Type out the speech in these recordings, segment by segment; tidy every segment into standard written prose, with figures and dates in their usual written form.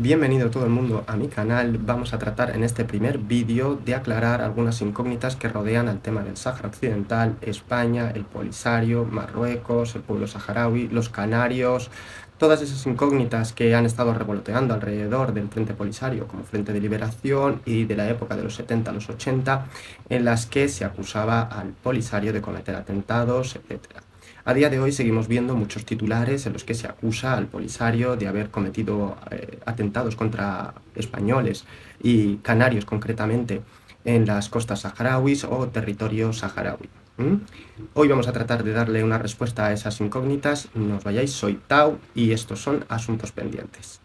Bienvenido todo el mundo a mi canal. Vamos a tratar en este primer vídeo de aclarar algunas incógnitas que rodean al tema del Sáhara Occidental, España, el Polisario, Marruecos, el pueblo saharaui, los canarios, todas esas incógnitas que han estado revoloteando alrededor del Frente Polisario como Frente de Liberación y de la época de los 70 a los 80, en las que se acusaba al Polisario de cometer atentados, etc. A día de hoy seguimos viendo muchos titulares en los que se acusa al Polisario de haber cometido atentados contra españoles y canarios concretamente en las costas saharauis o territorio saharaui. Hoy vamos a tratar de darle una respuesta a esas incógnitas. No os vayáis, soy Tau y estos son Asuntos Pendientes.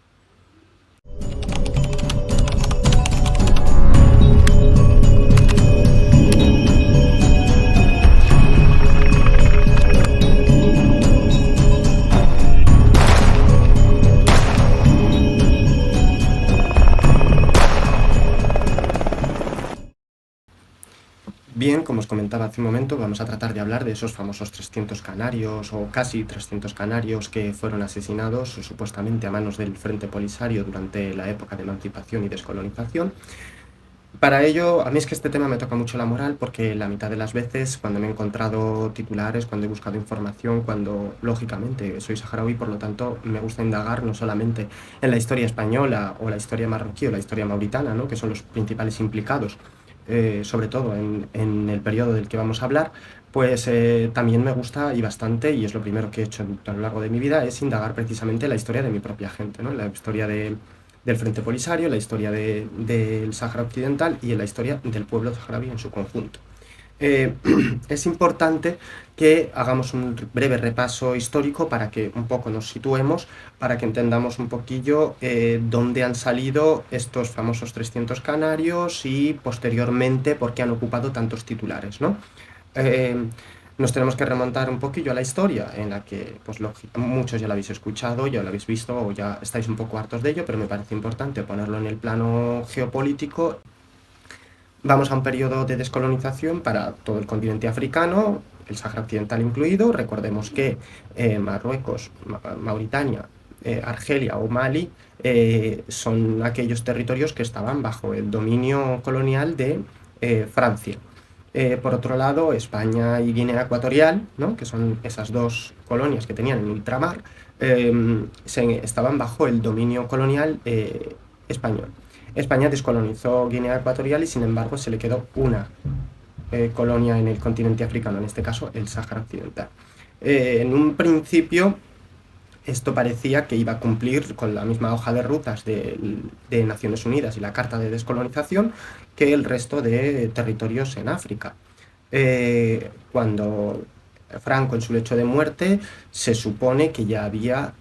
Bien, como os comentaba hace un momento, vamos a tratar de hablar de esos famosos 300 canarios o casi 300 canarios que fueron asesinados supuestamente a manos del Frente Polisario durante la época de emancipación y descolonización. Para ello, a mí es que este tema me toca mucho la moral porque la mitad de las veces cuando me he encontrado titulares, cuando he buscado información, cuando lógicamente soy saharaui, por lo tanto me gusta indagar no solamente en la historia española o la historia marroquí o la historia mauritana, ¿no?, que son los principales implicados, sobre todo en el periodo del que vamos a hablar, pues también me gusta y bastante, y es lo primero que he hecho a lo largo de mi vida, es indagar precisamente la historia de mi propia gente, ¿no?, la historia del Frente Polisario, la historia del Sáhara Occidental y la historia del pueblo saharaui en su conjunto. Es importante que hagamos un breve repaso histórico para que un poco nos situemos, para que entendamos un poquillo dónde han salido estos famosos 300 canarios y posteriormente por qué han ocupado tantos titulares, ¿no? Nos tenemos que remontar un poquillo a la historia, en la que pues, muchos ya lo habéis escuchado, ya lo habéis visto o ya estáis un poco hartos de ello, pero me parece importante ponerlo en el plano geopolítico. Vamos a un periodo de descolonización para todo el continente africano, el Sáhara Occidental incluido. Recordemos que Marruecos, Mauritania, Argelia o Mali son aquellos territorios que estaban bajo el dominio colonial de Francia. Por otro lado, España y Guinea Ecuatorial, ¿no?, que son esas dos colonias que tenían en ultramar, estaban bajo el dominio colonial español. España descolonizó Guinea Ecuatorial y sin embargo se le quedó una colonia en el continente africano, en este caso el Sáhara Occidental. En un principio esto parecía que iba a cumplir con la misma hoja de rutas de Naciones Unidas y la Carta de Descolonización que el resto de territorios en África. Cuando Franco, en su lecho de muerte, se supone que ya había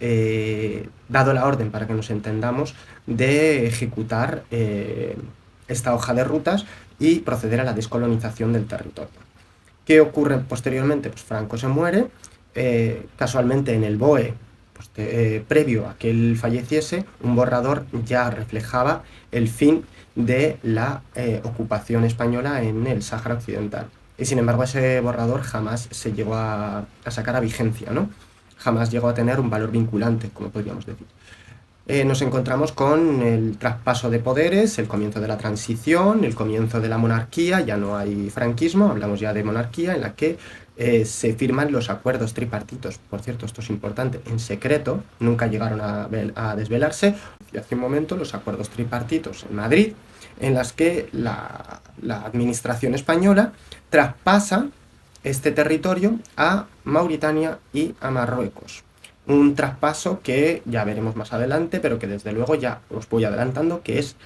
dado la orden, para que nos entendamos, de ejecutar esta hoja de rutas y proceder a la descolonización del territorio. ¿Qué ocurre posteriormente? Pues Franco se muere, casualmente en el BOE, pues previo a que él falleciese, un borrador ya reflejaba el fin de la ocupación española en el Sáhara Occidental. Y sin embargo ese borrador jamás se llegó a sacar a vigencia, ¿no? Jamás llegó a tener un valor vinculante, como podríamos decir. Nos encontramos con el traspaso de poderes, el comienzo de la transición, el comienzo de la monarquía. Ya no hay franquismo, hablamos ya de monarquía, en la que se firman los acuerdos tripartitos. Por cierto, esto es importante, en secreto, nunca llegaron a desvelarse. Y hace un momento los acuerdos tripartitos en Madrid, en las que la administración española traspasa este territorio a Mauritania y a Marruecos. Un traspaso que ya veremos más adelante, pero que desde luego ya os voy adelantando que es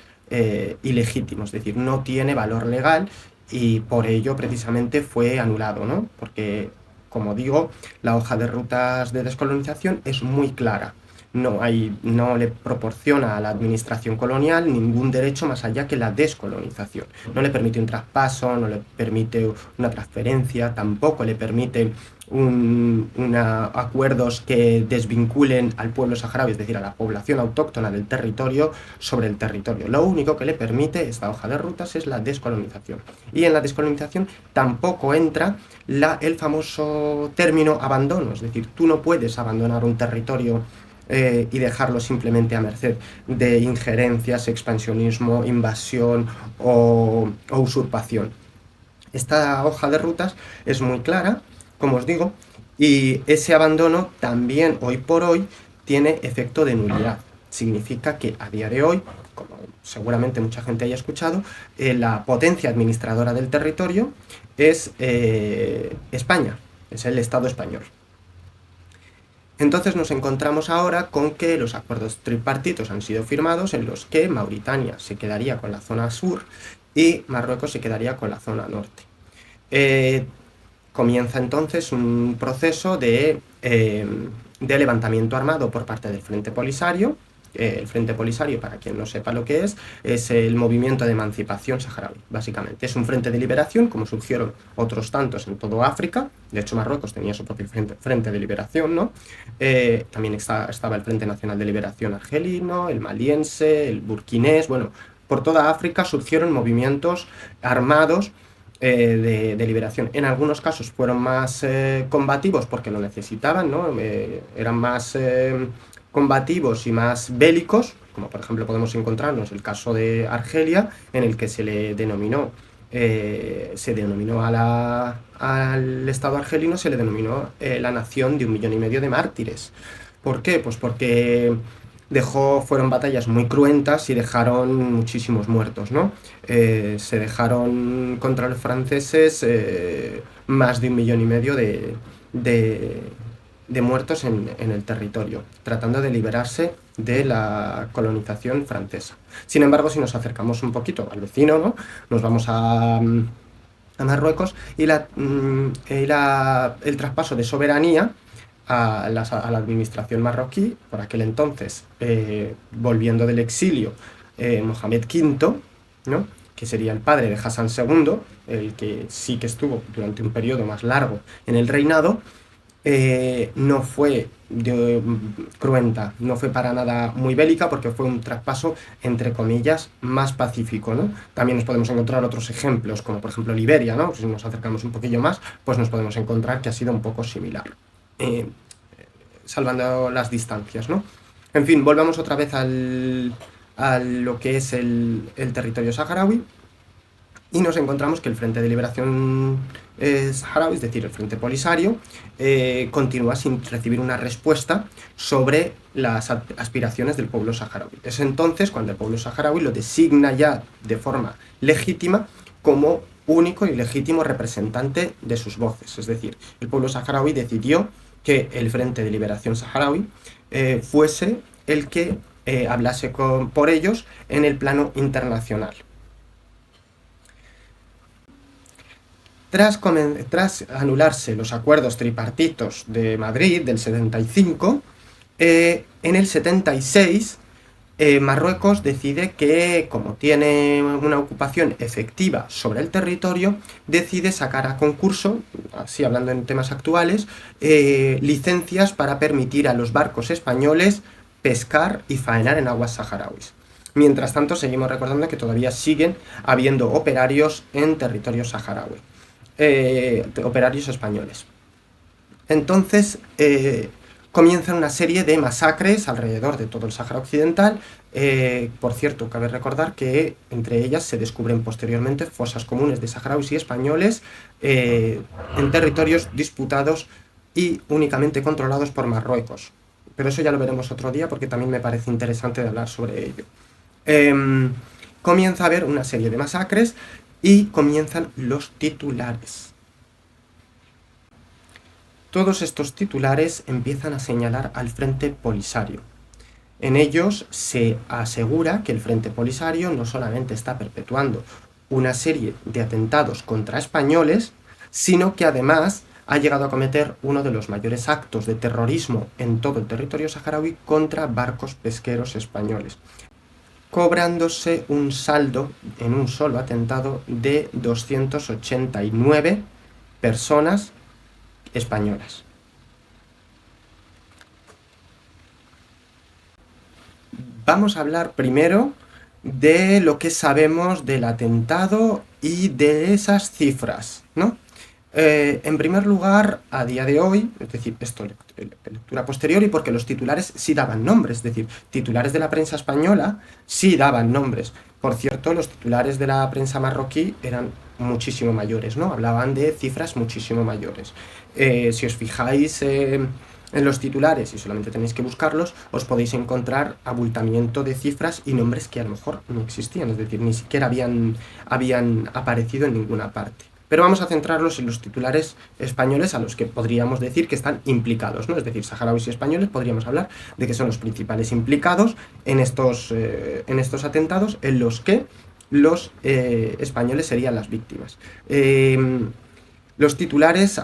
ilegítimo, es decir, no tiene valor legal y por ello precisamente fue anulado, ¿no? Porque, como digo, la hoja de rutas de descolonización es muy clara. No le proporciona a la administración colonial ningún derecho más allá que la descolonización. No le permite un traspaso, no le permite una transferencia, tampoco le permite acuerdos que desvinculen al pueblo saharaui, es decir, a la población autóctona del territorio sobre el territorio. Lo único que le permite esta hoja de rutas es la descolonización. Y en la descolonización tampoco entra el famoso término abandono, es decir, tú no puedes abandonar un territorio y dejarlo simplemente a merced de injerencias, expansionismo, invasión o usurpación. Esta hoja de rutas es muy clara, como os digo, y ese abandono también hoy por hoy tiene efecto de nulidad. Significa que a día de hoy, como seguramente mucha gente haya escuchado, la potencia administradora del territorio es España, es el Estado español. Entonces nos encontramos ahora con que los acuerdos tripartitos han sido firmados, en los que Mauritania se quedaría con la zona sur y Marruecos se quedaría con la zona norte. Comienza entonces un proceso de levantamiento armado por parte del Frente Polisario. El Frente Polisario, para quien no sepa lo que es el movimiento de emancipación saharaui, básicamente. Es un frente de liberación, como surgieron otros tantos en toda África. De hecho, Marruecos tenía su propio frente de liberación, ¿no? También estaba el Frente Nacional de Liberación argelino, el maliense, el burkinés. Bueno, por toda África surgieron movimientos armados de liberación. En algunos casos fueron más combativos porque lo necesitaban, ¿no? Eran más combativos y más bélicos, como por ejemplo podemos encontrarnos el caso de Argelia, en el que se le denominó al Estado argelino, se le denominó la nación de 1,5 millones de mártires. ¿Por qué? Pues porque fueron batallas muy cruentas y dejaron muchísimos muertos, ¿no? Se dejaron contra los franceses más de 1,5 millones de muertos en el territorio, tratando de liberarse de la colonización francesa. Sin embargo, si nos acercamos un poquito al vecino, ¿no? Nos vamos a Marruecos y el traspaso de soberanía a la administración marroquí, por aquel entonces, volviendo del exilio, Mohamed V, ¿no? Que sería el padre de Hassan II, el que sí que estuvo durante un periodo más largo en el reinado. No fue cruenta, no fue para nada muy bélica, porque fue un traspaso, entre comillas, más pacífico, ¿no? También nos podemos encontrar otros ejemplos, como por ejemplo Liberia, ¿no? Si nos acercamos un poquillo más, pues nos podemos encontrar que ha sido un poco similar, salvando las distancias, ¿no? En fin, volvamos otra vez a lo que es el territorio saharaui. Y nos encontramos que el Frente de Liberación Saharaui, es decir, el Frente Polisario, continúa sin recibir una respuesta sobre las aspiraciones del pueblo saharaui. Es entonces cuando el pueblo saharaui lo designa ya de forma legítima como único y legítimo representante de sus voces. Es decir, el pueblo saharaui decidió que el Frente de Liberación Saharaui fuese el que hablase por ellos en el plano internacional. Tras anularse los acuerdos tripartitos de Madrid del 75, en el 76 Marruecos decide que, como tiene una ocupación efectiva sobre el territorio, decide sacar a concurso, así hablando en temas actuales, licencias para permitir a los barcos españoles pescar y faenar en aguas saharauis. Mientras tanto, seguimos recordando que todavía siguen habiendo operarios en territorio saharaui. Operarios españoles. Entonces comienzan una serie de masacres alrededor de todo el Sáhara Occidental. Por cierto, cabe recordar que entre ellas se descubren posteriormente fosas comunes de saharauis y españoles en territorios disputados y únicamente controlados por Marruecos. Pero eso ya lo veremos otro día, porque también me parece interesante hablar sobre ello. Comienza a haber una serie de masacres y comienzan los titulares. Todos estos titulares empiezan a señalar al Frente Polisario. En ellos se asegura que el Frente Polisario no solamente está perpetuando una serie de atentados contra españoles, sino que además ha llegado a cometer uno de los mayores actos de terrorismo en todo el territorio saharaui contra barcos pesqueros españoles, cobrándose un saldo en un solo atentado de 289 personas españolas. Vamos a hablar primero de lo que sabemos del atentado y de esas cifras, ¿no? En primer lugar, a día de hoy, es decir, esto lectura posterior, y porque los titulares sí daban nombres, es decir, titulares de la prensa española sí daban nombres. Por cierto, los titulares de la prensa marroquí eran muchísimo mayores, ¿no? Hablaban de cifras muchísimo mayores. Si os fijáis en los titulares, y solamente tenéis que buscarlos, os podéis encontrar abultamiento de cifras y nombres que a lo mejor no existían, es decir, ni siquiera habían aparecido en ninguna parte. Pero vamos a centrarnos en los titulares españoles a los que podríamos decir que están implicados, ¿no? Es decir, saharauis y españoles podríamos hablar de que son los principales implicados en estos atentados, en los que los españoles serían las víctimas. Los titulares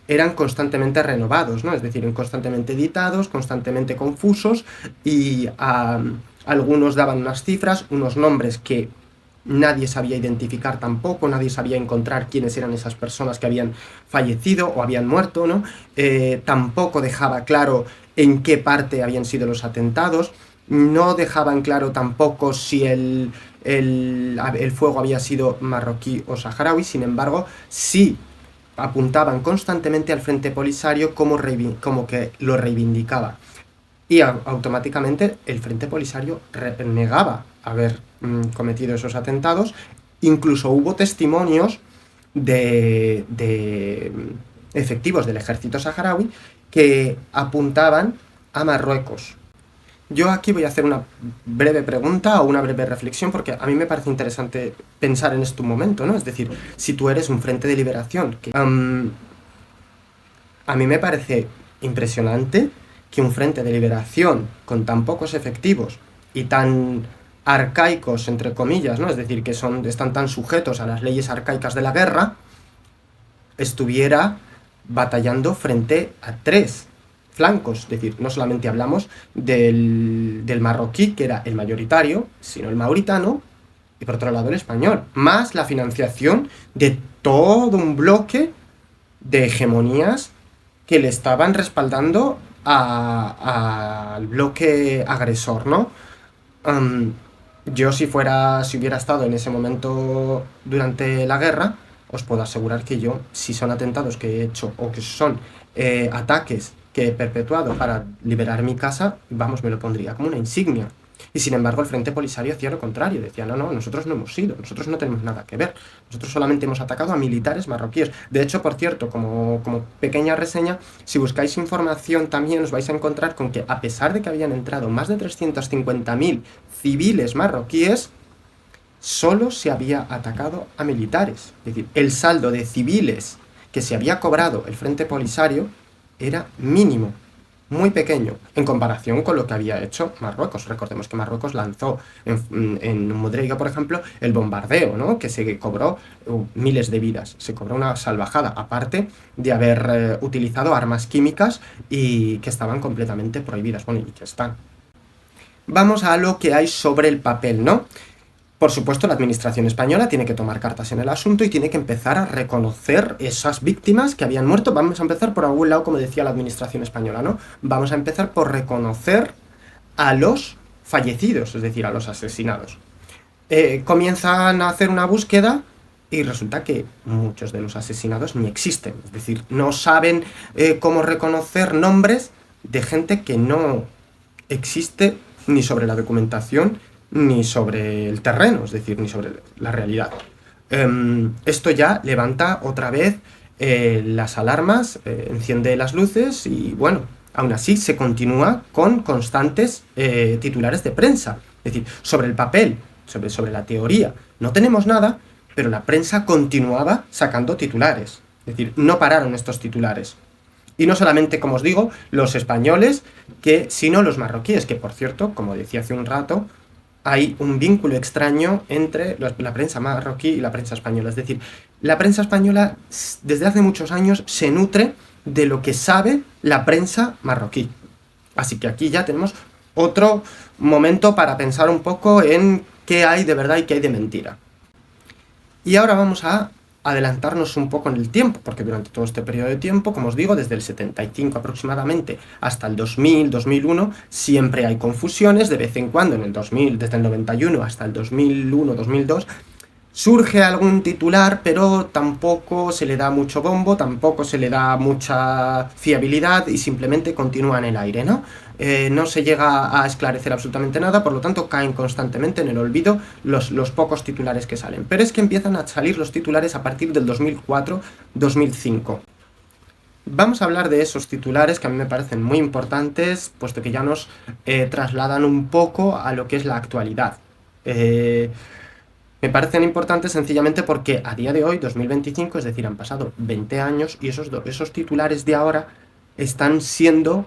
eran constantemente renovados, ¿no? Es decir, constantemente editados, constantemente confusos, y algunos daban unas cifras, unos nombres que nadie sabía identificar tampoco, nadie sabía encontrar quiénes eran esas personas que habían fallecido o habían muerto, ¿no? Tampoco dejaba claro en qué parte habían sido los atentados, no dejaban claro tampoco si el fuego había sido marroquí o saharaui. Sin embargo, sí apuntaban constantemente al Frente Polisario como que lo reivindicaba. Y automáticamente el Frente Polisario negaba haber cometido esos atentados. Incluso hubo testimonios de efectivos del ejército saharaui que apuntaban a Marruecos. Yo aquí voy a hacer una breve pregunta o una breve reflexión, porque a mí me parece interesante pensar en este momento, ¿no? Es decir, si tú eres un frente de liberación, a mí me parece impresionante que un frente de liberación con tan pocos efectivos y tan arcaicos, entre comillas, ¿no? Es decir, que están tan sujetos a las leyes arcaicas de la guerra, estuviera batallando frente a 3 flancos. Es decir, no solamente hablamos del marroquí, que era el mayoritario, sino el mauritano, y por otro lado el español, más la financiación de todo un bloque de hegemonías que le estaban respaldando al bloque agresor, ¿no? Yo si hubiera estado en ese momento durante la guerra, os puedo asegurar que yo, si son atentados que he hecho o que son ataques que he perpetuado para liberar mi casa, vamos, me lo pondría como una insignia. Y sin embargo el Frente Polisario hacía lo contrario, decía, no, nosotros no hemos sido, nosotros no tenemos nada que ver, nosotros solamente hemos atacado a militares marroquíes. De hecho, por cierto, como pequeña reseña, si buscáis información también os vais a encontrar con que, a pesar de que habían entrado más de 350.000 civiles marroquíes, solo se había atacado a militares. Es decir, el saldo de civiles que se había cobrado el Frente Polisario era mínimo, muy pequeño, en comparación con lo que había hecho Marruecos. Recordemos que Marruecos lanzó en Modreiga, por ejemplo, el bombardeo, ¿no? Que se cobró miles de vidas, se cobró una salvajada, aparte de haber utilizado armas químicas y que estaban completamente prohibidas, bueno, y que están. Vamos a lo que hay sobre el papel, ¿no? Por supuesto, la administración española tiene que tomar cartas en el asunto y tiene que empezar a reconocer esas víctimas que habían muerto. Vamos a empezar por algún lado, como decía la administración española, ¿no? Vamos a empezar por reconocer a los fallecidos, es decir, a los asesinados. Comienzan a hacer una búsqueda y resulta que muchos de los asesinados ni existen. Es decir, no saben cómo reconocer nombres de gente que no existe ni sobre la documentación ni sobre el terreno, es decir, ni sobre la realidad. Esto ya levanta otra vez las alarmas, enciende las luces y, bueno, aún así se continúa con constantes titulares de prensa. Es decir, sobre el papel, sobre la teoría, no tenemos nada, pero la prensa continuaba sacando titulares. Es decir, no pararon estos titulares. Y no solamente, como os digo, los españoles, sino los marroquíes, que, por cierto, como decía hace un rato, hay un vínculo extraño entre la prensa marroquí y la prensa española. Es decir, la prensa española desde hace muchos años se nutre de lo que sabe la prensa marroquí. Así que aquí ya tenemos otro momento para pensar un poco en qué hay de verdad y qué hay de mentira. Y ahora vamos a adelantarnos un poco en el tiempo, porque durante todo este periodo de tiempo, como os digo, desde el 75 aproximadamente hasta el 2000, 2001, siempre hay confusiones. De vez en cuando, desde el 91 hasta el 2001, 2002, Surge algún titular, pero tampoco se le da mucho bombo, tampoco se le da mucha fiabilidad y simplemente continúa en el aire, ¿no? No se llega a esclarecer absolutamente nada, por lo tanto caen constantemente en el olvido los pocos titulares que salen. Pero es que empiezan a salir los titulares a partir del 2004-2005. Vamos a hablar de esos titulares que a mí me parecen muy importantes, puesto que ya nos trasladan un poco a lo que es la actualidad. Me parecen importantes sencillamente porque a día de hoy, 2025, es decir, han pasado 20 años y esos titulares de ahora están siendo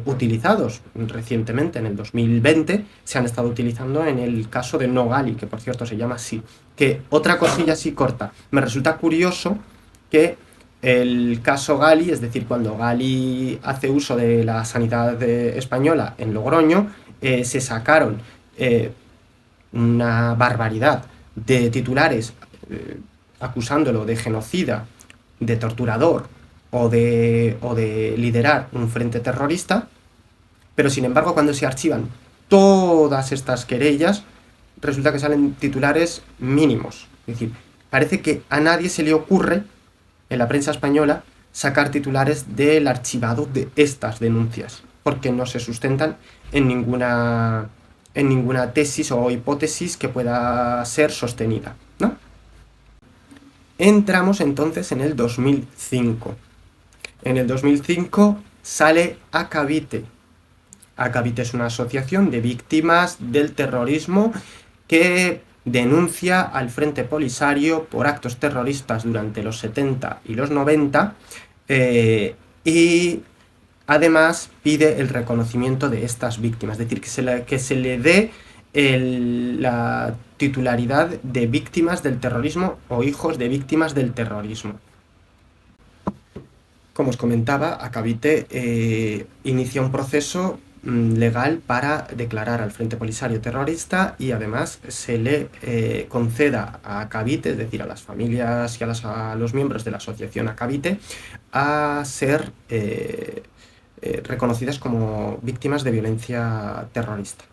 utilizados recientemente. En el 2020 se han estado utilizando en el caso de Nogali, que por cierto se llama así. Que otra cosilla así corta, me resulta curioso que el caso Gali, es decir, cuando Gali hace uso de la sanidad española en Logroño, se sacaron una barbaridad de titulares acusándolo de genocida, de torturador o de liderar un frente terrorista, pero sin embargo cuando se archivan todas estas querellas, resulta que salen titulares mínimos. Es decir, parece que a nadie se le ocurre en la prensa española sacar titulares del archivado de estas denuncias, porque no se sustentan en ninguna tesis o hipótesis que pueda ser sostenida, ¿no? Entramos entonces en el 2005. En el 2005 sale Acabite. Acabite es una asociación de víctimas del terrorismo que denuncia al Frente Polisario por actos terroristas durante los 70 y los 90 y además pide el reconocimiento de estas víctimas, es decir, que se le dé la titularidad de víctimas del terrorismo o hijos de víctimas del terrorismo. Como os comentaba, Acabite inicia un proceso legal para declarar al Frente Polisario terrorista y además se le conceda a Acabite, es decir, a las familias y a los miembros de la asociación Acabite, a ser reconocidas como víctimas de violencia terrorista.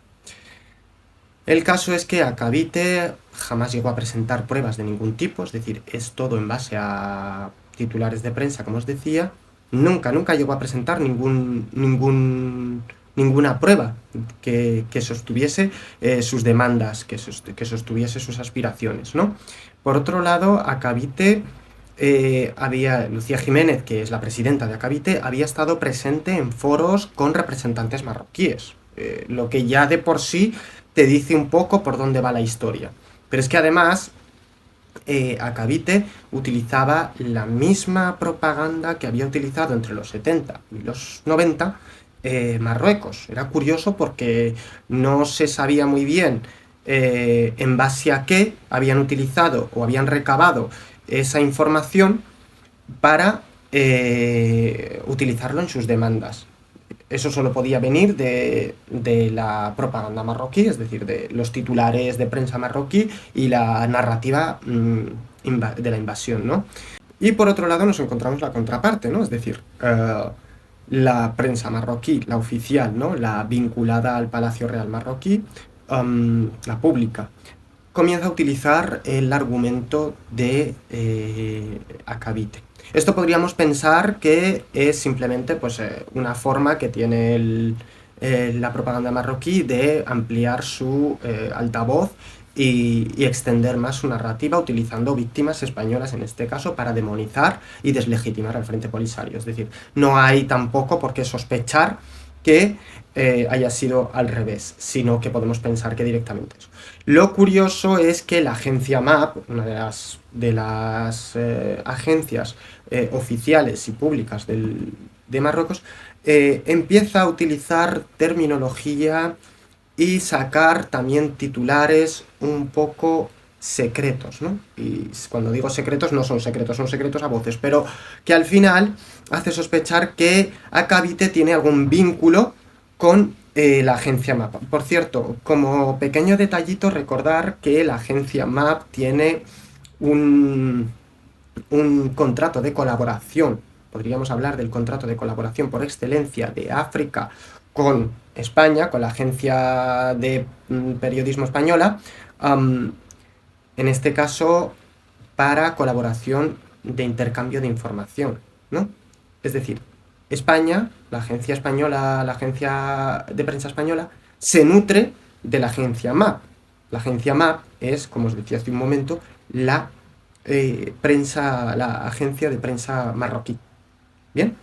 El caso es que Acabite jamás llegó a presentar pruebas de ningún tipo, es decir, es todo en base a titulares de prensa, como os decía. Nunca llegó a presentar ninguna prueba que sostuviese sus demandas, que sostuviese sus aspiraciones, ¿no? Por otro lado, Acabite Lucía Jiménez, que es la presidenta de Acabite, había estado presente en foros con representantes marroquíes, lo que ya de por sí te dice un poco por dónde va la historia. Pero es que además Acabite utilizaba la misma propaganda que había utilizado entre los 70 y los 90 Marruecos. Era curioso porque no se sabía muy bien en base a qué habían utilizado o habían recabado esa información para utilizarlo en sus demandas. Eso solo podía venir de la propaganda marroquí, es decir, de los titulares de prensa marroquí y la narrativa de la invasión, ¿no? Y por otro lado nos encontramos la contraparte, ¿no? Es decir, la prensa marroquí, la oficial, ¿no? La vinculada al Palacio Real marroquí, la pública, comienza a utilizar el argumento de Acabite. Esto podríamos pensar que es simplemente pues, una forma que tiene la propaganda marroquí de ampliar su altavoz y extender más su narrativa utilizando víctimas españolas en este caso para demonizar y deslegitimar al Frente Polisario. Es decir, no hay tampoco por qué sospechar que haya sido al revés, sino que podemos pensar que directamente eso. Lo curioso es que la agencia MAP, una de las agencias oficiales y públicas de Marruecos, empieza a utilizar terminología y sacar también titulares un poco secretos, ¿no? Y cuando digo secretos, no son secretos, son secretos a voces, pero que al final hace sospechar que Acabite tiene algún vínculo con la agencia MAP. Por cierto, como pequeño detallito, recordar que la agencia MAP tiene un contrato de colaboración, podríamos hablar del contrato de colaboración por excelencia de África con España, con la agencia de periodismo española, en este caso para colaboración de intercambio de información, ¿no? Es decir, España, la agencia española, la agencia de prensa española, se nutre de la agencia MAP. La agencia MAP es, como os decía hace un momento, la agencia de prensa marroquí. ¿Bien?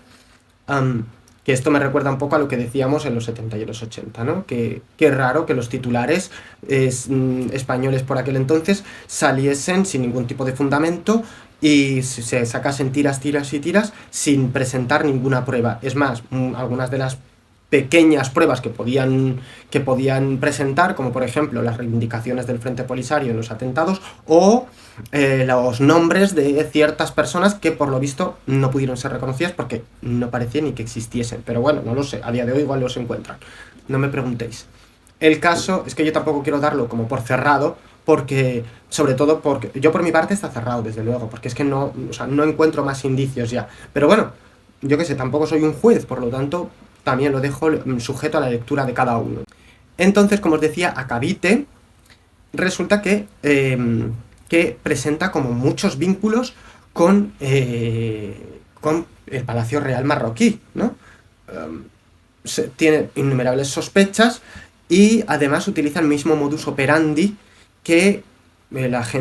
Que esto me recuerda un poco a lo que decíamos en los 70 y los 80, ¿no? Que raro que los titulares españoles por aquel entonces saliesen sin ningún tipo de fundamento y se sacasen tiras y tiras sin presentar ninguna prueba. Es más, algunas de las pequeñas pruebas que podían presentar, como por ejemplo las reivindicaciones del Frente Polisario en los atentados o los nombres de ciertas personas que por lo visto no pudieron ser reconocidas porque no parecía ni que existiesen. Pero bueno, no lo sé, a día de hoy igual los encuentran. No me preguntéis. El caso es que yo tampoco quiero darlo como por cerrado, porque, sobre todo porque, yo por mi parte está cerrado, desde luego, porque es que no, o sea, no encuentro más indicios ya. Pero bueno, yo qué sé, tampoco soy un juez, por lo tanto, también lo dejo sujeto a la lectura de cada uno. Entonces, como os decía, Akabite resulta que presenta como muchos vínculos con el Palacio Real marroquí, ¿no? Tiene innumerables sospechas y además utiliza el mismo modus operandi que las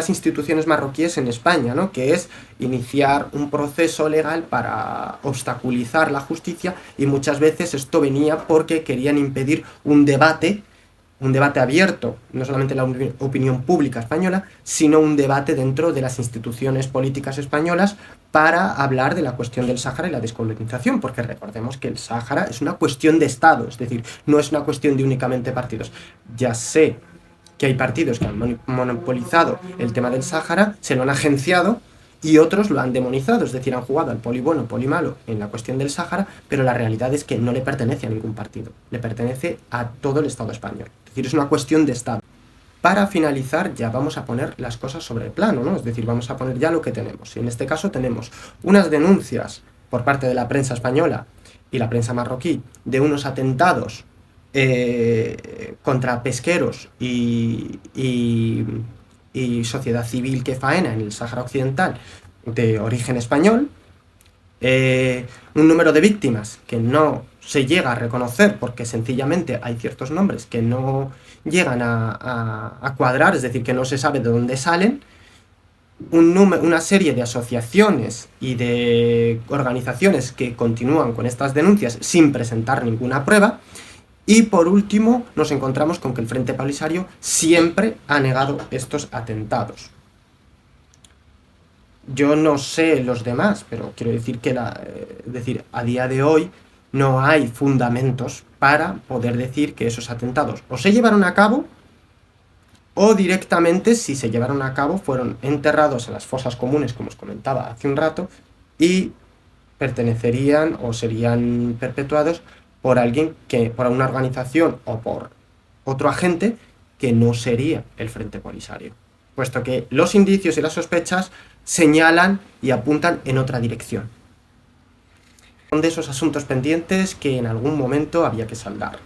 instituciones marroquíes en España, ¿no? Que es iniciar un proceso legal para obstaculizar la justicia, y muchas veces esto venía porque querían impedir un debate abierto, no solamente en la opinión pública española, sino un debate dentro de las instituciones políticas españolas para hablar de la cuestión del Sáhara y la descolonización, porque recordemos que el Sáhara es una cuestión de Estado, es decir, no es una cuestión de únicamente partidos. Ya sé que hay partidos que han monopolizado el tema del Sáhara, se lo han agenciado, y otros lo han demonizado, es decir, han jugado al poli bueno, poli malo en la cuestión del Sáhara, pero la realidad es que no le pertenece a ningún partido, le pertenece a todo el Estado español, es decir, es una cuestión de Estado. Para finalizar, ya vamos a poner las cosas sobre el plano, ¿no? Es decir, vamos a poner ya lo que tenemos, y en este caso tenemos unas denuncias por parte de la prensa española y la prensa marroquí de unos atentados contra pesqueros y sociedad civil que faena en el Sáhara Occidental de origen español, un número de víctimas que no se llega a reconocer porque sencillamente hay ciertos nombres que no llegan a cuadrar, es decir, que no se sabe de dónde salen, una serie de asociaciones y de organizaciones que continúan con estas denuncias sin presentar ninguna prueba. Y por último, nos encontramos con que el Frente Polisario siempre ha negado estos atentados. Yo no sé los demás, pero quiero decir que a día de hoy no hay fundamentos para poder decir que esos atentados o se llevaron a cabo, o directamente, si se llevaron a cabo, fueron enterrados en las fosas comunes, como os comentaba hace un rato, y pertenecerían o serían perpetuados por alguien por una organización o por otro agente que no sería el Frente Polisario, puesto que los indicios y las sospechas señalan y apuntan en otra dirección. Son de esos asuntos pendientes que en algún momento había que saldar.